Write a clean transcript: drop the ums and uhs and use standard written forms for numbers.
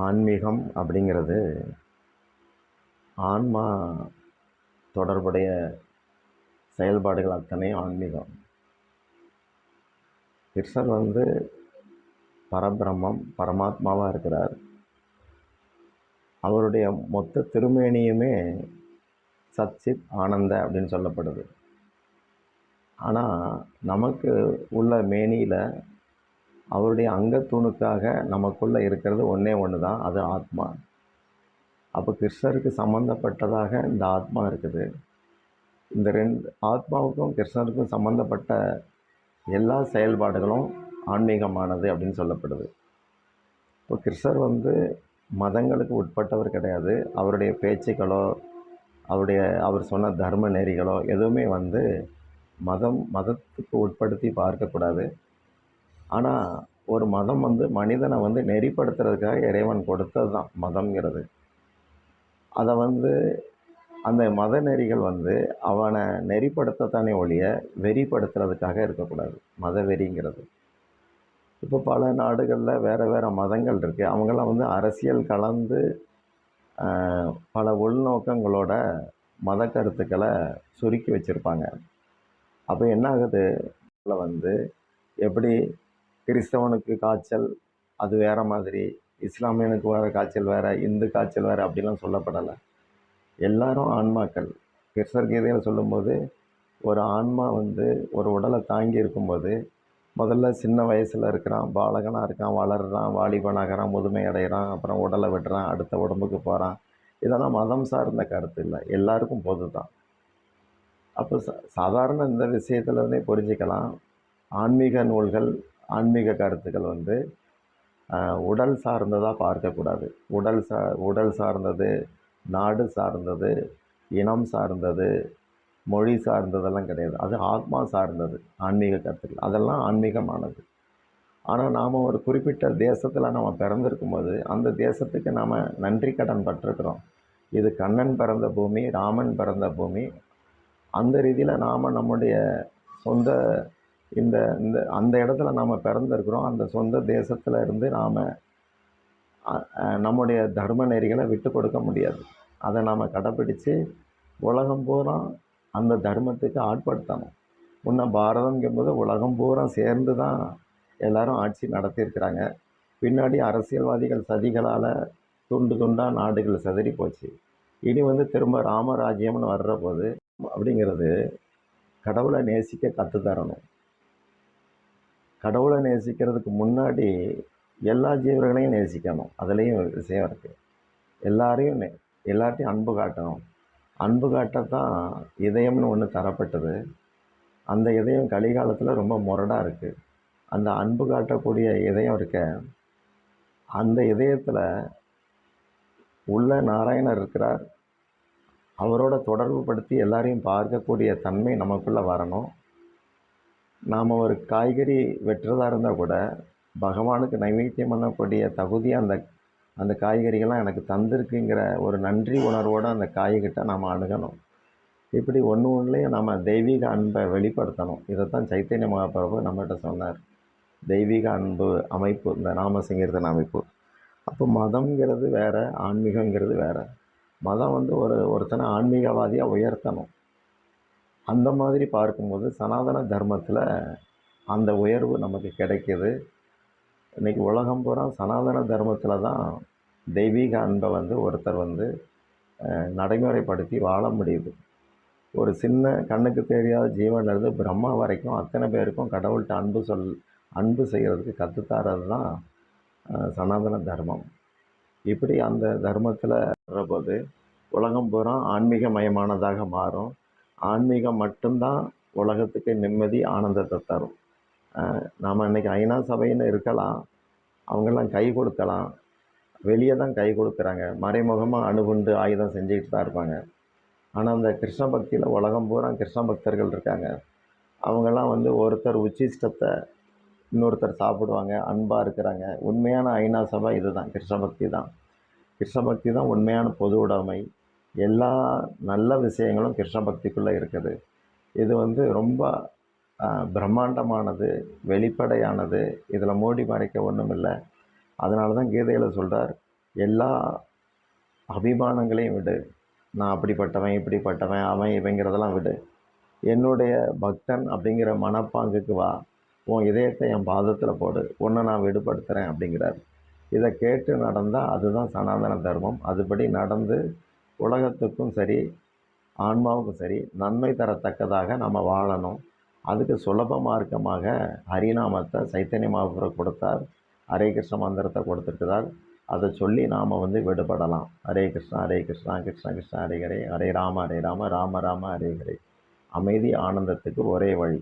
ஆன்மீகம் அப்படிங்கிறது ஆன்மா தொடர்புடைய செயல்பாடுகள் அத்தனை ஆன்மீகம். கிருஷ்ணர் பரபிரம்மம், பரமாத்மாவாக இருக்கிறார். அவருடைய மொத்த திருமேனியுமே சச்சித் ஆனந்த அப்படின்னு சொல்லப்படுது. ஆனால் நமக்கு உள்ள மேனியில் அவருடைய அங்கத்தூணுக்காக நமக்குள்ளே இருக்கிறது ஒன்றே ஒன்று தான், அது ஆத்மா. அப்போ கிருஷ்ணருக்கு சம்மந்தப்பட்டதாக இந்த ஆத்மா இருக்குது. இந்த ரெண்டு ஆத்மாவுக்கும் கிருஷ்ணருக்கும் சம்மந்தப்பட்ட எல்லா செயல்பாடுகளும் ஆன்மீகமானது அப்படின்னு சொல்லப்படுது. இப்போ கிருஷ்ணர் மதங்களுக்கு உட்பட்டவர் கிடையாது. அவருடைய பேச்சுக்களோ அவர் சொன்ன தர்ம நெறிகளோ எதுவுமே மதத்துக்கு உட்படுத்தி பார்க்கக்கூடாது. ஆனால் ஒரு மதம் மனிதனை நெறிப்படுத்துறதுக்காக இறைவன் கொடுத்தது தான் மதம்ங்கிறது. அதை அந்த மத நெறிகள் அவனை நெறிப்படுத்தத்தானே ஒழிய வெறிப்படுத்துறதுக்காக இருக்கக்கூடாது மத வெறிங்கிறது. இப்போ பல நாடுகளில் வேறு மதங்கள் இருக்குது. அவங்களாம் அரசியல் கலந்து பல உள்நோக்கங்களோட மத கருத்துக்களை சுருக்கி வச்சுருப்பாங்க. அப்போ என்ன ஆகுது, எப்படி கிறிஸ்தவனுக்கு காய்ச்சல் அது வேறு மாதிரி, இஸ்லாமியனுக்கு வர காய்ச்சல் வேறு, இந்து காய்ச்சல் வேறு அப்படிலாம் சொல்லப்படலை. எல்லாரும் ஆன்மாக்கள். கிருஷ்ணர் கீதையில் சொல்லும்போது ஒரு ஆன்மா ஒரு உடலை தாங்கி இருக்கும்போது முதல்ல சின்ன வயசில் இருக்கிறான், பாலகனாக இருக்கான், வளர்கிறான், வாலிபனாகிறான், முதுமை அடைகிறான், அப்புறம் உடலை விடுறான், அடுத்த உடம்புக்கு போகிறான். இதெல்லாம் மதம் சார்ந்த கருத்து இல்லை, எல்லாருக்கும் பொது தான். அப்போ சாதாரண இந்த விஷயத்துலேருந்தே புரிஞ்சிக்கலாம், ஆன்மீக நூல்கள் ஆன்மீக கருத்துக்கள் உடல் சார்ந்ததாக பார்க்கக்கூடாது. உடல் சார்ந்தது, நாடு சார்ந்தது, இனம் சார்ந்தது, மொழி சார்ந்ததெல்லாம் கிடையாது. அது ஆத்மா சார்ந்தது ஆன்மீக கருத்துக்கள், அதெல்லாம் ஆன்மீகமானது. ஆனால் நாம் ஒரு குறிப்பிட்ட தேசத்தில் நம்ம பிறந்திருக்கும்போது அந்த தேசத்துக்கு நாம் நன்றி கடன் பட்டிருக்கிறோம். இது கண்ணன் பிறந்த பூமி, ராமன் பிறந்த பூமி. அந்த ரீதியில் நாம் நம்முடைய சொந்த இந்த இந்த அந்த இடத்துல நாம் பிறந்திருக்கிறோம். அந்த சொந்த தேசத்தில் இருந்து நாம் நம்முடைய தர்ம நெறிகளை விட்டு கொடுக்க முடியாது. அதை நாம் கடைப்பிடித்து உலகம் பூரா அந்த தர்மத்துக்கு ஆட்படுத்தணும். முன்ன பாரதம்ங்கும்போது உலகம் பூரா சேர்ந்து தான் எல்லோரும் ஆட்சி நடத்தியிருக்கிறாங்க. பின்னாடி அரசியல்வாதிகள் சதிகளால் துண்டு துண்டாக நாடுகள் சிதறி போச்சு. இனி திரும்ப ராமராஜ்யம்னு வர்ற போது அப்படிங்கிறது கடவுளை நேசிக்க கற்றுத்தரணும். கடவுளை நேசிக்கிறதுக்கு முன்னாடி எல்லா ஜீவர்களையும் நேசிக்கணும். அதுலேயும் விஷயம் இருக்குது. எல்லார்ட்டையும் அன்பு காட்டணும். அன்பு காட்டத்தான் இதயம்னு ஒன்று தரப்பட்டது. அந்த இதயம் கலிகாலத்தில் ரொம்ப முரடாக இருக்குது. அந்த அன்பு காட்டக்கூடிய இதயம் இருக்க, அந்த இதயத்தில் உள்ள நாராயணர் இருக்கிறார். அவரோட தொடர்பு படுத்தி எல்லாரையும் பார்க்கக்கூடிய தன்மை நமக்குள்ளே வரணும். நாம் ஒரு காய்கறி வெட்டுறதா இருந்தால் கூட பகவானுக்கு நைவேத்தியம் பண்ணக்கூடிய தகுதி அந்த காய்கறிகள்லாம் எனக்கு தந்திருக்குங்கிற ஒரு நன்றி உணர்வோடு அந்த காய்கிட்ட நாம் அணுகணும். இப்படி ஒன்றுலேயும் நம்ம தெய்வீக அன்பை வெளிப்படுத்தணும். இதைத்தான் சைத்தன்ய மகாபிரபு நம்மகிட்ட சொன்னார். தெய்வீக அன்பு அமைப்பு, இந்த நாமசங்கீர்த்தன அமைப்பு. அப்போ மதம்ங்கிறது வேறு, ஆன்மீகங்கிறது வேறு. மதம் ஒருத்தனை ஆன்மீகவாதியாக உயர்த்தணும். அந்த மாதிரி பார்க்கும்போது சனாதன தர்மத்தில் அந்த உயர்வு நமக்கு கிடைக்கிது. இன்றைக்கி உலகம் பூரா சனாதன தர்மத்தில் தான் தெய்வீக அன்பை ஒருத்தர் நடைமுறைப்படுத்தி வாழ முடியுது. ஒரு சின்ன கண்ணுக்கு தெரியாத ஜீவன்லேருந்து பிரம்மா வரைக்கும் அத்தனை பேருக்கும் கடவுள்கிட்ட அன்பு செய்கிறதுக்கு கற்றுத்தரது தான் சனாதன தர்மம். இப்படி அந்த தர்மத்தில் வர்றபோது உலகம் பூரா ஆன்மீகமயமானதாக மாறும். ஆன்மீகம் மட்டும்தான் உலகத்துக்கு நிம்மதி, ஆனந்தத்தை தரும். நாம் இன்றைக்கி ஐநா சபைன்னு இருக்கலாம், அவங்கெல்லாம் கை கொடுக்கலாம், வெளியே தான் கை கொடுக்குறாங்க, மறைமுகமாக அணுகுண்டு ஆயுதம் செஞ்சுக்கிட்டு தான் இருப்பாங்க. ஆனால் அந்த கிருஷ்ண பக்தியில் உலகம் பூரா கிருஷ்ண பக்தர்கள் இருக்காங்க. அவங்கெல்லாம் ஒருத்தர் உச்சிஷ்டத்தை இன்னொருத்தர் சாப்பிடுவாங்க, அன்பாக இருக்கிறாங்க. உண்மையான ஐநா சபை இது தான், கிருஷ்ண பக்தி தான். கிருஷ்ண பக்தி தான் உண்மையான பொது உடைமை. எல்லா நல்ல விஷயங்களும் கிருஷ்ண பக்திக்குள்ளே இருக்குது. இது ரொம்ப பிரம்மாண்டமானது, வெளிப்படையானது. இதில் மூடி மறைக்க ஒன்றும் இல்லை. அதனால தான் கீதையில் சொல்கிறார், எல்லா அபிமானங்களையும் விடு. நான் அப்படிப்பட்டவன், இப்படிப்பட்டவன், அவன் இவங்கிறதெல்லாம் விடு. என்னுடைய பக்தன் அப்படிங்கிற மனப்பாங்குக்கு வா. உன் இதயத்தை என் பாதத்தில் போடு. உன்னை நான் விடுபடுத்துகிறேன் அப்படிங்கிறார். இதை கேட்டு நடந்தால் அதுதான் சனாதன தர்மம். அதுபடி நடந்து உலகத்துக்கும் சரி, ஆன்மாவுக்கும் சரி நன்மை தரத்தக்கதாக நம்ம வாழணும். அதுக்கு சுலப மார்க்கமாக ஹரிநாமத்தை சைத்தன்ய மகாபிரபு கொடுத்தார். ஹரே கிருஷ்ண மந்திரத்தை கொடுத்துருக்கிறார். அதை சொல்லி நாம் விடுபடலாம். ஹரே கிருஷ்ணா ஹரே கிருஷ்ணா கிருஷ்ண கிருஷ்ண ஹரே ஹரே, ஹரே ராம ராம ராம ஹரே ஹரே. அமைதி ஆனந்தத்துக்கு ஒரே வழி.